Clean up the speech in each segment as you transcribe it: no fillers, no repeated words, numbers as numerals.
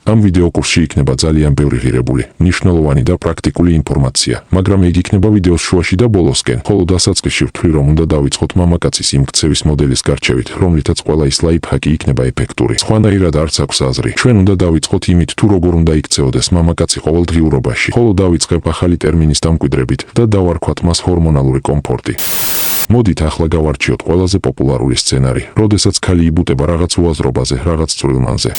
Ამ ვიდეო კურსში იქნება ძალიან ბევრი ღირებული, მნიშვნელოვანი და პრაქტიკული ინფორმაცია, მაგრამ ეგ იქნება ვიდეოს შუაში და ბოლოსკენ. ხოლო დასაწყისში ვთვლი, რომ უნდა დავიწყოთ მამაკაცის იმ ქცევის მოდელის გარჩევით, რომლითაც ყველა ის ლაიფჰაკი იქნება ეფექტური. სხვანაირად არც აქვს აზრი. ჩვენ უნდა დავიწყოთ იმით, თუ როგორ უნდა იქცეოდეს მამაკაცი ყოველდღიურობაში, ხოლო დავიწყებ ახალი ტერმინის დამკვიდრებით და დავარქვათ მას ჰორმონალური კომფორტი. მოდით ახლა გავარჩიოთ ყველაზე პოპულარული სცენარი, როდესაც ქალი იბუტება რაღაც უაზრობაზე, რაღაც წვრილმანზე.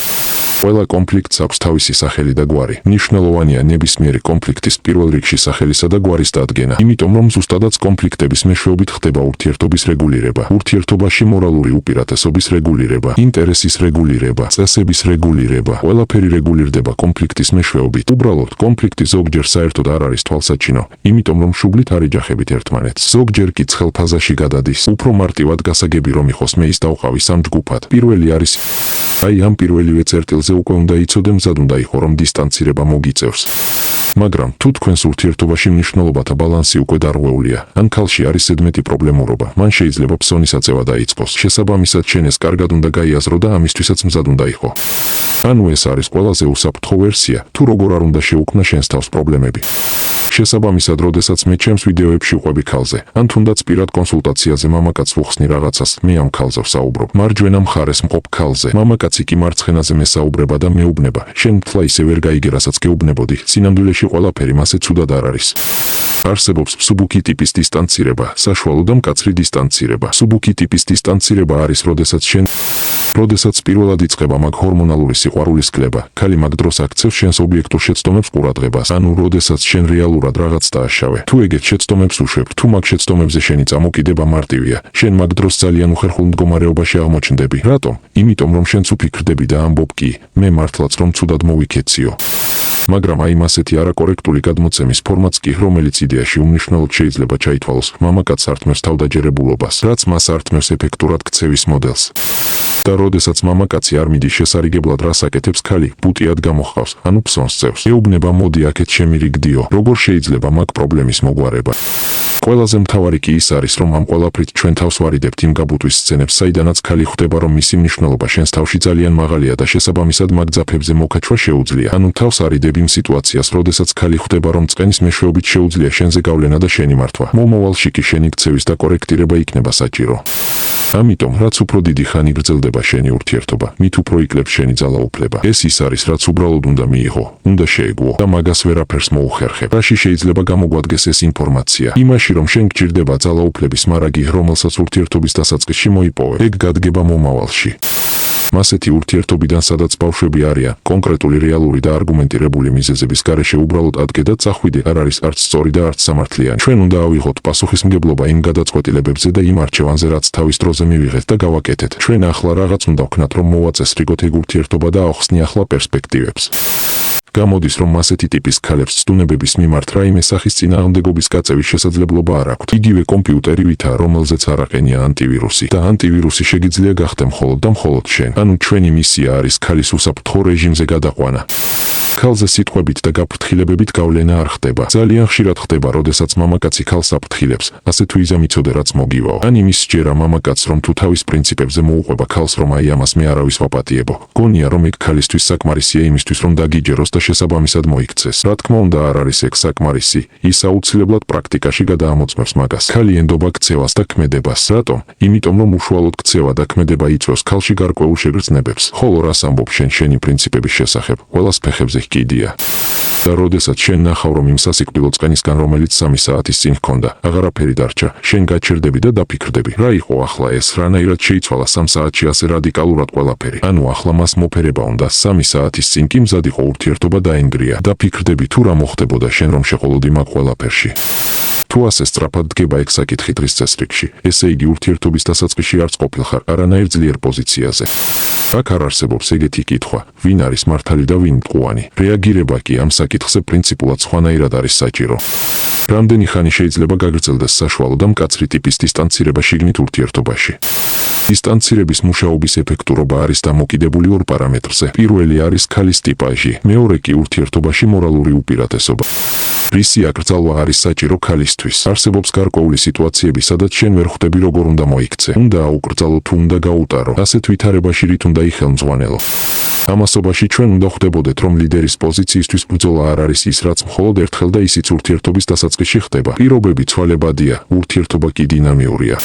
ყველა კონფლიქტს აქვს თავისი სახელი და გვარი. მნიშვნელოვანია ნებისმიერი კონფლიქტის პირველ რიგში სახელისა და გვარის დადგენა, იმიტომ რომ ზუსტადაც კონფლიქტების მეშვეობით ხდება ურთიერთობის რეგულირება, ურთიერთობაში მორალური უპირატესობის რეგულირება, ინტერესის რეგულირება, წესების რეგულირება, ყველაფერი რეგულირდება კონფლიქტის მეშვეობით. უბრალოდ კონფლიქტი ზოგჯერ საერთოდ არ არის თვალსაჩინო, იმიტომ რომ შუბლით არ იჯახებით ერთმანეთს. ზოგჯერ კი ცხელ ფაზაში გადადის. უფრო მარტივად გასაგები რომ იყოს მე ის დავყავი სამ ჯგუფად. პირველი არის აი ამ პირველივე წერტილზე უკვე უნდა იცოდე მზად უნდა იყო რომ დისტანცირება მოგიწევს. მაგრამ თუ თქვენს ურთიერთობაში მნიშვნელობათა ბალანსი უკვე დარღვეულია, ან ქალში არის ზედმეტი პრობლემურობა, მან შეიძლება ფსონის აწევა დაიწყოს. შესაბამისად შენ ეს კარგად უნდა გაიაზრო და ამისთვისაც მზად უნდა იყო. ანუ ეს არის ყველაზე უსაფრთხო ვერსია, თუ როგორ არ უნდა შეუქმნა შენს თავს პრობლემები. შესაბამისად, როდესაც მე ჩემს ვიდეოებში ვყვები ქალზე, ან თუნდაც პირად კონსულტაციაზე მამაკაცს ვუხსნი რაღაცას, მე ამ ქალზე ვსაუბრობ. მარჯვენა მხარეს მყოფ ქალზე, მამაკაცი კი მარცხენაზე მესაუბრება და მეუბნება. შენ თლა ისე ვერ გაიგე, რასაც გეუბნებოდი, სინამდვილეში ყველაფერი მასე ცუდად არ არის. არსებობს მსუბუქი ტიპის დისტანცირება, საშუალო და მკაცრი დისტანცირება. მსუბუქი ტიპის დისტანცირება არის, როდესაც პირველად იწყება მაგ ჰორმონალური სიყვარულის კლება, ქალი მაგ დროს აქცევს შენს ობიექტურ შეცდომებს ყურადღებას, ანუ როდესაც შენ რეალურად რაღაც დააშავე. თუ ეგეთ შეცდომებს უშვებ, თუ მაგ შეცდომებზე შენი წამოკიდება მარტივია, შენ მაგ დროს ძალიან უხერხულ მდგომარეობაში აღმოჩნდები. რატომ? იმიტომ რომ შენც უფიქრდები და ამბობ კი, მე მართლაც რომ ცუდად მოვიქეციო. მაგრამ აი ასეთი არაკორექტული გადმოცემის ფორმაც კი, რომელიც იდეაში უმნიშვნელოდ შეიძლება ჩაითვალოს მამაკაც ართმევს თავდაჯერებულობას, რაც მას ართმევს ეფექტურად ქცევის მოდელს. და როდესაც მამაკაცი არ მიდის შესარიგებლად რას აკეთებს ქალი, ბუტიად გამოხავს, ანუ ფსონს წევს. ეუბნება მოდი აქეთ შემირიგდიო, როგორ შეიძლება მაგ პრობლემის მოგვარება. ყველაზე მთავარი კი ის არის, რომ ამ ყველაფრით ჩვენ თავს ვარიდებთ იმ გაბუტვის სცენებს, საიდანაც ქალი ხვდება, რომ მისი მნიშვნელობა შენს თავში ძალიან მაღალია და შესაბამისად მაგ ძაფებზე მოკაჩვა შეუძლია. ანუ თავს არიდებ იმ სიტუაციას, როდესაც ქალი ხვდება, რომ წყენის მეშვეობით შეუძლია შენზე გავლენა და შენი მართვა. მომავალში კი შენი ქცევის და კორექტირება იქნება საჭირო. ამიტომ, რაც უფრო დიდი ხანი გრძელდება შენი ურთიერთობა, მით უფრო იკლებს შენი ძალაუფლება. ეს ის არის, რაც უბრალოდ უნდა მიიღო, უნდა შეეგუო და მაგას ვერაფერს მოუხერხებ. რაში შეიძლება გამოგვადგეს ეს ინფორმაცია? იმაში, რომ შენ გჭირდება ძალაუფლების მარაგი, რომელსაც ურთიერთობის დასაწყისში მოიპოვე. ეგ გადგება მომავალში. ასეთი ურთიერთობიდან, სადაც ბავშვები არიან, კონკრეტული რეალური და არგუმენტირებული მიზეზების გარეშე უბრალოდ ადგე და წახვიდე არ არის არც სწორი და არც სამართლიანი. ჩვენ უნდა ავიღოთ პასუხისმგებლობა იმ გადაწყვეტილებებზე და იმ არჩევანზე, რაც თავის დროზე მივიღეთ და გავაკეთეთ. ჩვენ ახლა რაღაც უნდა ვქნათ, რომ მოვაწესრიგოთ ეგ ურთიერთობა და ავხსნი ახლა პერსპექტივებს. გამოდის, რომ ასეთი ტიპის ქალებს ცდუნებების მიმართ რაიმე სახის წინააღმდეგობის გაწევის შესაძლებლობა არ აქვთ. იგივე კომპიუტერი ვითაა, რომელზეც არ აყენია ანტივირუსი და ანტივირუსი შეგიძლია გახდე მხოლოდ და მხოლოდ შენ. ანუ ჩვენი მისია არის ქალის უსაფრთხო რეჟიმზე გადაყვანა. ქალზე სიტყვებით და გაფრთხილებებით გავლენა არ ხდება. ძალიან ხშირად ხდება, როდესაც მამაკაცი ქალს აფრთხილებს, ასე თუ იზამიცოდე რაც მოგივაო. ან იმის სჯერა მამაკაცს, რომ თუ თავის პრინციპებზე მოუყვება ქალს, რომ აი ამას მე არავის ვაპატიებო. გონია, რომ ეგ ქალისთვის საკმარისია იმისთვის, რომ დაგიჯეროს და შესაბამისად მოიქცეს. რა თქმა უნდა არ არის ეგ საკმარისი, ის აუცილებლად პრაქტიკაში გადაამოწმებს მაგას. ქალი ენდობა ქცევას და ქმედებას. რატომ? იმიტომ რომ უშუალოდ ქცევა და ქმედება იწვევს ქალში გარკვეულ შეგრძნებებს. ხოლო რას ამბობ შენი პრინციპების შესახებ, ყველას ფეხებზე კიდია. და როდესაც შენ ნახავ, რომ იმ სასიკვდილო წყენისგან, რომელიც 3 საათის წინ ჰქონდა, აღარაფერი დარჩა, შენ გაჩერდები და დაფიქრდები, რა იყო ახლა ეს, რანაირად შეიცვალა 3 საათში ასე რადიკალურად ყველაფერი. ანუ ახლა მას მოფერება უნდა, 3 საათის წინ კი მზად იყო ურთიერთობა დაენგრია. დაფიქრდები თუ რა მოხდებოდა შენ რომ შეყოლოდი მაგ ყველაფერში. თუ ასე სწრაფად დგება ეგ საკითხი დღის წესრიგში, ესე იგი ურთიერთობის დასაწყისში არც ყოფილხარ არანაირ ძლიერ პოზიციაზე. აქ არ არსებობს ეგეთი კითხვა, ვინ არის მართალი და ვინ მტყუანი. რეაგირება კი ამ საკითხზე პრინციპულად სხვანაირად არის საჭირო. რამდენი ხანი შეიძლება გაგრძელდეს საშუალო და მკაცრი ტიპის დისტანცირება შიგნით ურთიერთობაში? დისტანცირების მუშაობის ეფექტურობა არის დამოკიდებული ორ პარამეტრზე. პირველი არის ქალის ტიპაჟი, მეორე კი ურთიერთობაში მორალური უპირატესობა. რისი აკრძალვა არის საჭირო ქალისთვის? არსებობს გარკვეული სიტუაციები, სადაც შენ ვერ ხვდები როგორ უნდა მოიქცე. უნდა აუკრძალო თუ უნდა გაუტარო. ასეთ ვითარებაში რით უნდა იხელმძღვანელო? ამასობაში ჩვენ უნდა ხვდებოდეთ, რომ ლიდერის პოზიციისთვის ბრძოლა არ არის ის, რაც მხოლოდ ერთხელ და ისიც ურთიერთობის დასაწყისში ხდება. პირობები ცვალებადია, ურთიერთობა კი დინამიურია.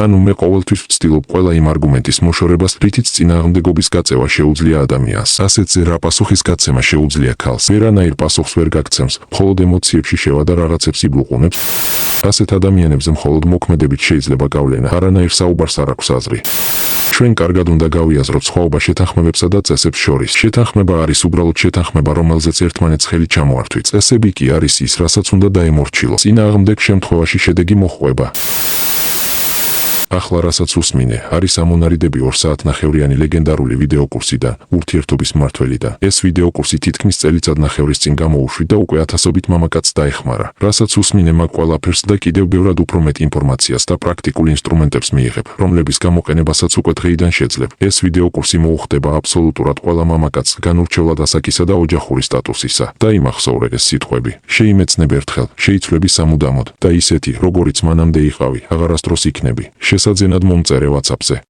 ანუ მე ყოველთვის ვცდილობ ყველა იმ არგუმენტის მოშორებას, რითიც წინააღმდეგობის გაწევა შეუძლია ადამიანს. ასეთზე რა პასუხის გაცემა შეუძლია ქალს. ვერანაირ პასუხს ვერ გაგცემს, მხოლოდ ემოციებში შევა და რაღაცებს იბლუყუნებს. ასეთ ადამიანებზე მხოლოდ მოქმედებით შეიძლება გავლენა, არანაირ საუბარს არ აქვს აზრი. ჩვენ კარგად უნდა გავიაზროთ სხვაობა შეთანხმებებსა და წესებს შორის. შეთანხმება არის უბრალოდ შეთანხმება, რომელზეც ერთმანეთს ხელი ჩამოართვით. წესები კი არის ის, რასაც უნდა დაემორჩილო. წინააღმდეგ შემთხვევაში შედეგი მოჰყვება. ახლა რასაც უსმინე, არის ამონარიდები 2 საათნახევრიანი ლეგენდარული ვიდეოკურსიდან, ურთიერთობის მმართველიდან. ეს ვიდეოკურსი თითქმის წელიწადნახევრის წინ გამოუშვით და უკვე ათასობით მამაკაცს დაეხმარა. რასაც უსმინე, მაგ ყველაფერს და კიდევ ბევრად უფრო მეტ ინფორმაციას და პრაქტიკულ ინსტრუმენტებს მიიღებ, რომლების გამოყენებასაც უკვე დღეიდან შეძლებ. ეს ვიდეოკურსი მოუხდება აბსოლუტურად ყველა მამაკაცს, განურჩევლად ასაკისა და ოჯახური სტატუსისა. დაიმახსოვრე ეს სიტყვები. შეიმეცნებ ერთხელ, შეიცვლები სამუდამოდ და ისეთი, როგორიც მანამდე იყავი, აღარასდროს იქნები. შესაძენად მომწერე WhatsApp-ზე.